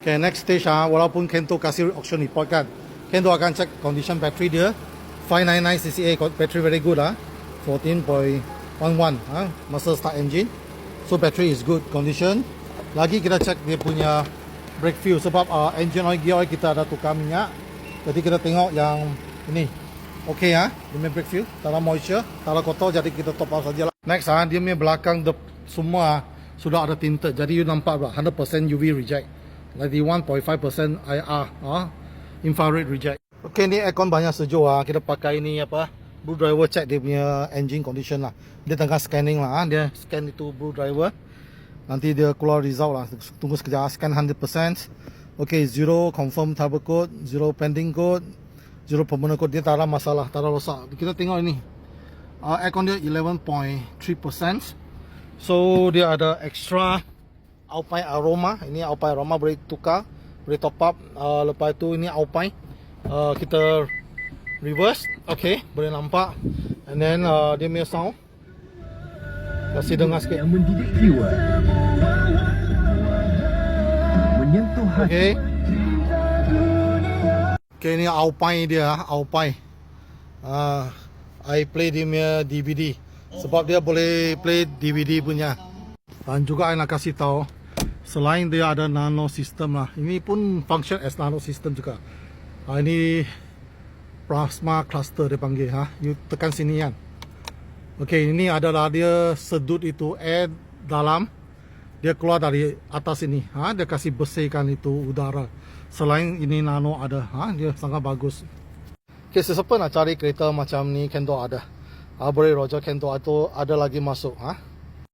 Okay, next stage walaupun Kento kasih auction report kan, Kento akan check condition battery dia. 599 cca battery very good 14.11 masa start engine. So battery is good condition. Lagi kita check dia punya brake fluid sebab engine oil, gear oil kita ada tukar minyak. Jadi kita tengok yang ini. Okay dia punya brake fluid, tak ada moisture, tak ada kotor, jadi kita top up saja lah. Next dia punya belakang semua sudah ada tinted. Jadi you nampak 100% UV reject. 91.5% IR infrared reject. Okay, ni aircon banyak sejuk kita pakai ni apa, Blue Driver check dia punya engine condition lah. Dia tengah scanning lah dia scan itu Blue Driver. Nanti dia keluar result lah. Tunggu sekejap, scan 100%. Okay, 0 confirm turbo code, 0 pending code, 0 permanent code. Dia tak ada masalah, tak ada rosak. Kita tengok ini. Aircon dia 11.3%. So dia ada extra Alpine aroma. Ini Alpine aroma boleh tukar, boleh top up. Lepas tu ini Alpine kita reverse. Okay, boleh nampak. And then dia punya sound, kasih dengar sikit. Yang mendidik jiwa, menyentuh hati. Okay. Okay, ni Alpine dia, Alpine. I play dia punya DVD sebab dia boleh play DVD punya. Dan juga I nak kasih tahu, selain dia ada nano system lah, ini pun function as nano system juga. Ini plasma cluster dia panggil You tekan sini kan. Okay, ini adalah dia sedut itu air dalam, dia keluar dari atas ini. Dia kasih bersihkan itu udara. Selain ini nano ada, dia sangat bagus. Okay, sesiapa nak cari kereta macam ni, Kento ada. Boleh Roger Kento atau ada lagi masuk.